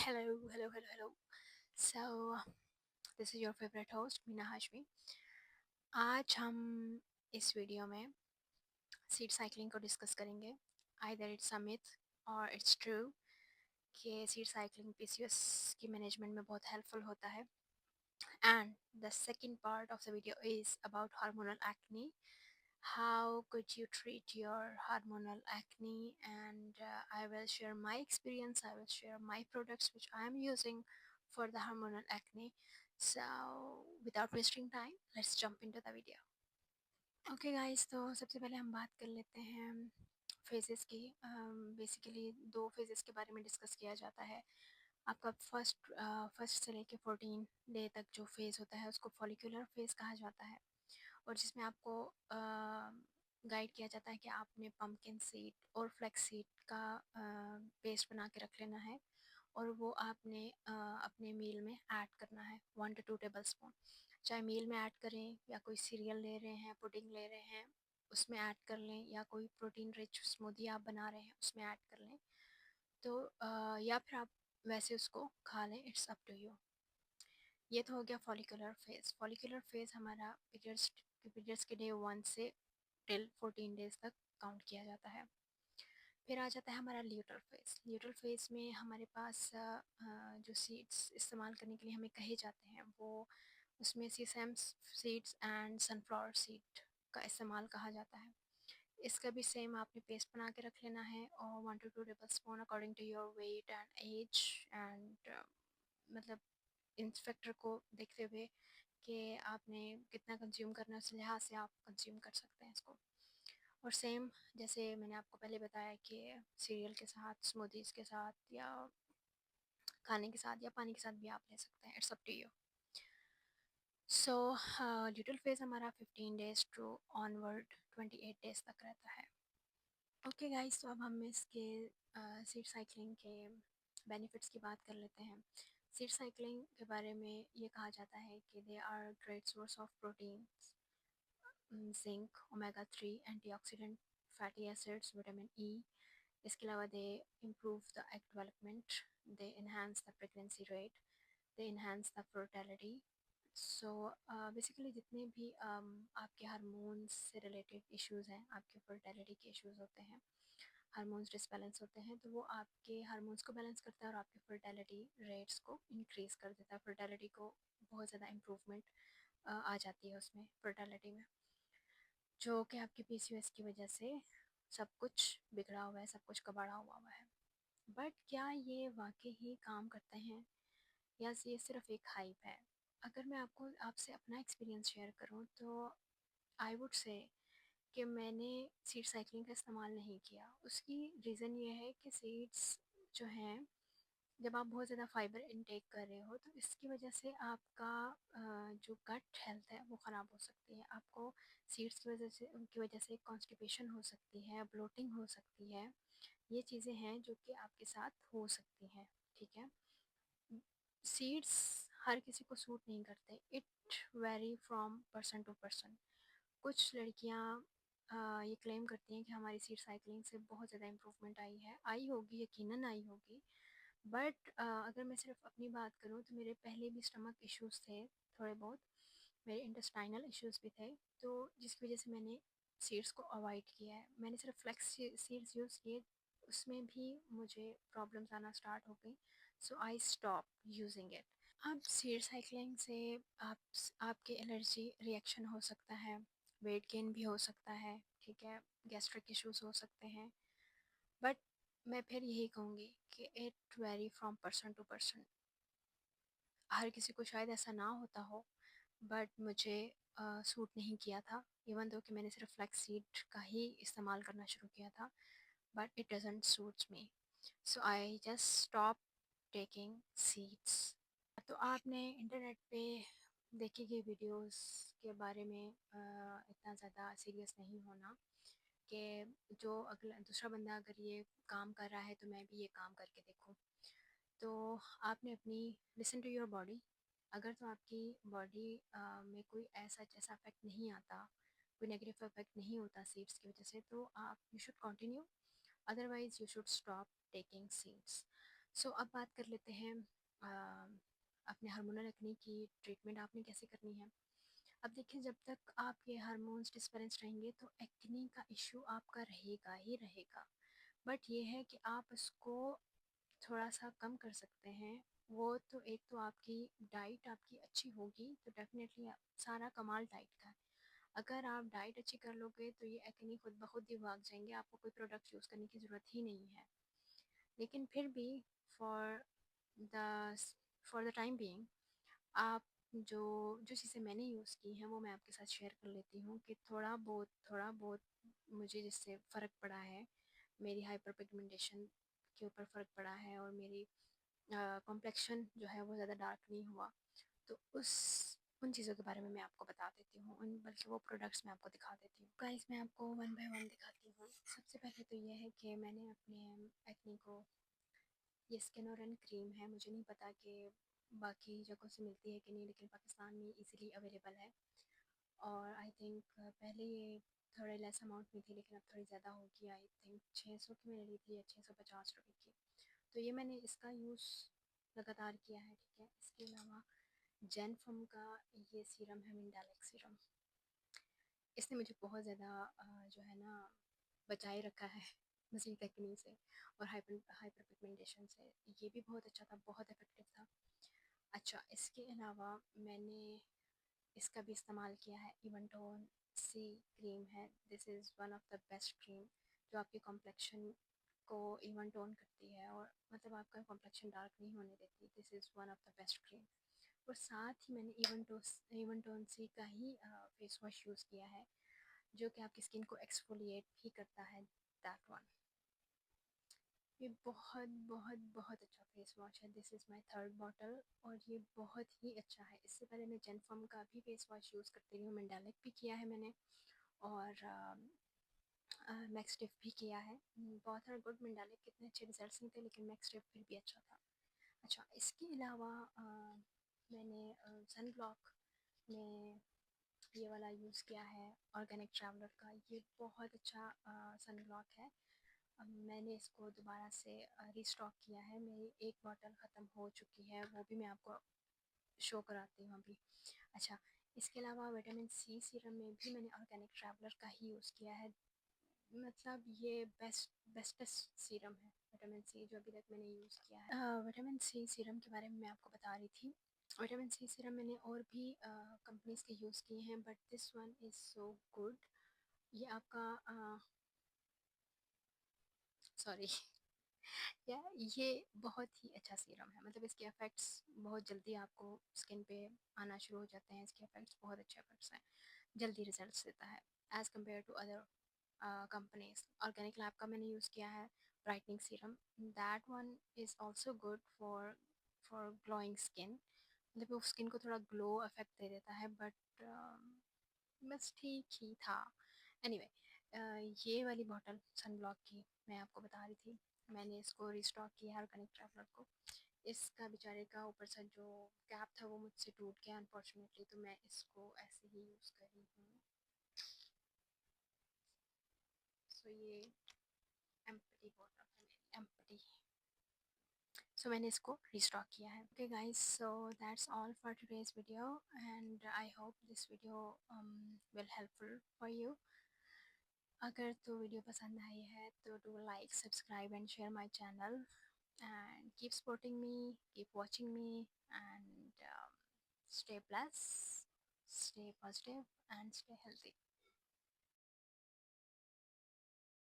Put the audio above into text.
Hello. So, this is your favorite host, Meena Hashmi. आज हम इस वीडियो में सीड साइकिलिंग को डिस्कस करेंगे. Either it's a myth or it's true कि सीड साइकिलिंग पीसीओएस की मैनेजमेंट में बहुत हेल्पफुल होता है. And the second part of the video is about hormonal acne. How could you treat your hormonal acne? And I will share my experience. I will share my products which I am using for the hormonal acne. So without wasting time, let's jump into the video. Okay guys, तो सबसे पहले हम बात कर लेते हैं phases की. Basically दो फेजेस के बारे में डिस्कस किया जाता है. आपका फर्स्ट से लेके 14 डे तक जो फेज़ होता है उसको फॉलिकुलर फेज़ कहा जाता है, और जिसमें आपको गाइड किया जाता है कि आपने पम्पकिन सीड और फ्लैक्स सीड का पेस्ट बना के रख लेना है, और वो आपने अपने मील में ऐड करना है 1 to 2 टेबल स्पून. चाहे मील में ऐड करें या कोई सीरियल ले रहे हैं, पुडिंग ले रहे हैं, उसमें ऐड कर लें, या कोई प्रोटीन रिच स्मूदी आप बना रहे हैं उसमें ऐड कर लें. तो या फिर आप वैसे उसको खा लें, इट्स अप टू यू. ये तो हो गया फॉलिकुलर फेज़. फॉलिकुलर फेज़ हमारा पीरियड्स के डे 1 से टिल 14 डेज तक काउंट किया जाता है. फिर आ जाता है हमारा ल्यूटल फेज़. ल्यूटल फेज़ में हमारे पास जो सीड्स इस्तेमाल करने के लिए हमें कहे जाते हैं, वो उसमें सीसम सीड्स एंड सनफ्लावर सीड का इस्तेमाल कहा जाता है. इसका भी सेम आपने पेस्ट बना के रख लेना है, और 1 to 2 tablespoon according to your weight and age and मतलब इंस्पेक्टर को देखते हुए कि आपने कितना कंज्यूम करना है, उस लिहाज से आप कंज्यूम कर सकते हैं इसको. और सेम जैसे मैंने आपको पहले बताया कि सीरियल के साथ, स्मूदीज़ के साथ, या खाने के साथ, या पानी के साथ भी आप ले सकते हैं. It's up to you. So luteal phase हमारा 15 डेज टू ऑनवर्ड 28 डेज तक रहता है. ओके गाइस, तो अब हम इसके सीड साइकिलिंग के बेनिफिट्स की बात कर लेते हैं. सीड साइकिलिंग के बारे में ये कहा जाता है कि they are great source of protein, zinc, omega 3, antioxidant, fatty acids, vitamin E. इसके अलावा they improve the egg development, they enhance the pregnancy rate, they enhance the fertility. So basically जितने भी आपके हार्मोन्स से रिलेटेड इश्यूज़ हैं, आपके fertility के issues होते हैं, हार्मोन्स डिसबैलेंस होते हैं, तो वो आपके हार्मोन्स को बैलेंस करता है और आपके फर्टिलिटी रेट्स को इंक्रीज़ कर देता है. फर्टिलिटी को बहुत ज़्यादा इम्प्रूवमेंट आ जाती है उसमें, फर्टिलिटी में, जो कि आपकी पीसीओएस की वजह से सब कुछ बिगड़ा हुआ है, सब कुछ कबाड़ा हुआ है. बट क्या ये वाकई ही काम करते हैं, या ये सिर्फ एक हाइप है? अगर मैं आपसे अपना एक्सपीरियंस शेयर करूं, तो आई वुड से कि मैंने सीड साइकिलिंग का इस्तेमाल नहीं किया. उसकी रीज़न ये है कि सीड्स जो हैं, जब आप बहुत ज़्यादा फाइबर इनटेक कर रहे हो, तो इसकी वजह से आपका जो गट हेल्थ है वो ख़राब हो सकती है. आपको सीड्स की वजह से कॉन्स्टिपेशन हो सकती है, ब्लोटिंग हो सकती है. ये चीज़ें हैं जो कि आपके साथ हो सकती हैं. ठीक है. सीड्स हर किसी को सूट नहीं करते. It vary from person to person. कुछ लड़कियां ये क्लेम करती हैं कि हमारी सीड साइकिलिंग से बहुत ज़्यादा इम्प्रूवमेंट आई होगी, यकीनन आई होगी. बट अगर मैं सिर्फ अपनी बात करूँ, तो मेरे पहले भी स्टमक इश्यूज़ थे थोड़े बहुत, मेरे इंटेस्टाइनल इश्यूज़ भी थे, तो जिसकी वजह से मैंने सीड्स को अवॉइड किया है. मैंने सिर्फ फ्लेक्स सीड्स यूज़ किए, उसमें भी मुझे प्रॉब्लम्स आना स्टार्ट हो गई. सो आई स्टॉप यूजिंग इट. अब सीड साइकिलिंग से आपके एलर्जी रिएक्शन हो सकता है, वेट गेन भी हो सकता है, ठीक है, गैस्ट्रिक इश्यूज हो सकते हैं. बट मैं फिर यही कहूँगी कि it vary from person to person. हर किसी को शायद ऐसा ना होता हो, बट मुझे सूट नहीं किया था. इवन दो कि मैंने सिर्फ फ्लैक्स सीड का ही इस्तेमाल करना शुरू किया था, but it doesn't suits me. So I just stop taking seeds. तो आपने इंटरनेट पे देखी गई वीडियोस के बारे में इतना ज़्यादा सीरियस नहीं होना कि जो अगला दूसरा बंदा अगर ये काम कर रहा है तो मैं भी ये काम करके देखूं. तो आपने अपनी लिसन टू योर बॉडी. अगर तो आपकी बॉडी में कोई ऐसा इफेक्ट नहीं आता, कोई नेगेटिव इफेक्ट नहीं होता सीड्स की वजह से, तो आप you should continue. Otherwise you should stop taking seeds. So अब बात कर लेते हैं अ, अपने हार्मोनल एक्ने की ट्रीटमेंट आपने कैसे करनी है। अब देखिए, जब तक आपके हार्मोन्स डिसबैलेंस रहेंगे तो एक्ने का इशू आपका रहेगा ही रहेगा। बट ये है कि आप उसको थोड़ा सा कम कर सकते हैं। वो तो एक तो आपकी डाइट आपकी अच्छी होगी तो डेफिनेटली सारा कमाल डाइट का है। अगर आप डाइट अच्छी कर लोगे तो ये एक्ने खुद ब खुद ही भाग जाएंगे, आपको कोई प्रोडक्ट यूज़ करने की ज़रूरत ही नहीं है। लेकिन फिर भी for the for the time being आप जो जो चीज़ें मैंने यूज़ की हैं वो मैं आपके साथ शेयर कर लेती हूँ कि थोड़ा बहुत मुझे जिससे फ़र्क पड़ा है। मेरी हाइपर पिगमेंटेशन के ऊपर फ़र्क पड़ा है और मेरी कॉम्प्लेक्शन जो है वो ज़्यादा डार्क नहीं हुआ। तो उस उन चीज़ों के बारे में मैं आपको बता देती हूँ, उन बल्कि वो प्रोडक्ट्स मैं आपको दिखा देती हूँ। गाइस, मैं आपको वन बाय वन दिखाती हूँ। सबसे पहले तो ये है कि मैंने अपने एक्ने को, ये स्किन और रन क्रीम है, मुझे नहीं पता कि बाकी जगहों से मिलती है कि नहीं, लेकिन पाकिस्तान में इजीली अवेलेबल है। और आई थिंक पहले ये थोड़े लेस अमाउंट में थी लेकिन अब थोड़ी ज़्यादा होगी। आई थिंक 600 की मैंने ली थी या 650 रुपये की। तो ये मैंने इसका यूज़ लगातार किया है, ठीक है। इसके अलावा जेनफम का ये सीरम है, मिंडालेक सीरम। इसने मुझे बहुत ज़्यादा जो है ना बचाए रखा है मजीद एक्ने से और हाइपर हाइपर पिगमेंटेशन से। ये भी बहुत अच्छा था, बहुत इफेक्टिव था। अच्छा, इसके अलावा मैंने इसका भी इस्तेमाल किया है, इवनटोन सी क्रीम है। This is one of the best cream जो आपकी कॉम्प्लेक्शन को इवन टोन करती है और मतलब आपका कॉम्प्लेक्शन डार्क नहीं होने देती। This is one of the best cream. और साथ ही मैंने इवन टोन सी का ही फेस वॉश यूज़ किया है जो कि आपकी स्किन को एक्सफोलिएट भी करता है, दैट वन। ये बहुत बहुत बहुत अच्छा फेस वॉश है। This is my third bottle और ये बहुत ही अच्छा है। इससे पहले मैं जेनफर्म का भी फेस वॉश यूज़ करती रही हूँ, मेंडालिक भी किया है मैंने और मैक्सटिव भी किया है। बहुत आर गुड, मेंडालिक कितने अच्छे रिजल्ट्स नहीं थे लेकिन मैक्सटिव फिर भी अच्छा था। अच्छा, इसके अलावा मैंने सन ब्लॉक में ये वाला यूज़ किया है, ऑर्गेनिक ट्रैवलर का। ये बहुत अच्छा सन ब्लॉक है। अब मैंने इसको दोबारा से रीस्टॉक किया है। मेरी एक बॉटल ख़त्म हो चुकी है, वो भी मैं आपको शो कराती हूँ अभी। अच्छा, इसके अलावा विटामिन सी सीरम में भी मैंने ऑर्गेनिक ट्रैवलर का ही यूज़ किया है। मतलब ये बेस्टेस्ट सीरम है विटामिन सी जो अभी तक मैंने यूज़ किया है। विटामिन सी सीरम के बारे में मैं आपको बता रही थी। विटामिन सी सीरम मैंने और भी कंपनीज के यूज़ किए हैं but this one is so good. ये आपका सॉरी या ये बहुत ही अच्छा सीरम है। मतलब इसके इफ़ेक्ट्स बहुत जल्दी आपको स्किन पे आना शुरू हो जाते हैं। इसके इफ़ेक्ट्स बहुत अच्छे इफ़ेक्ट्स हैं, जल्दी रिजल्ट्स देता है as compare to other companies. Organic lab का मैंने यूज़ किया है brightening serum, that one is also good for glowing skin. मतलब वो स्किन को थोड़ा ग्लो इफेक्ट दे देता है बट बस ठीक ही था। एनीवे ये वाली बॉटल सन ब्लॉक की मैं आपको बता रही थी, मैंने इसको रिस्टॉक किया है ऑर्गेनिक ट्रैवलर को। इसका बेचारे का ऊपर से जो कैप था वो मुझसे टूट गया अनफॉर्चुनेटली, तो मैं इसको ऐसे ही यूज़ कर रही हूँ। सो ये एम्प्टी बॉटल है मेरी, एम्प्टी। सो मैंने इसको रिस्टॉक किया है। Okay guys, so that's all for today's video and I hope this video will helpful for you. अगर तो वीडियो पसंद आई है तो do like, subscribe and share my channel and keep supporting me, keep watching me, and stay blessed, stay positive, and stay healthy.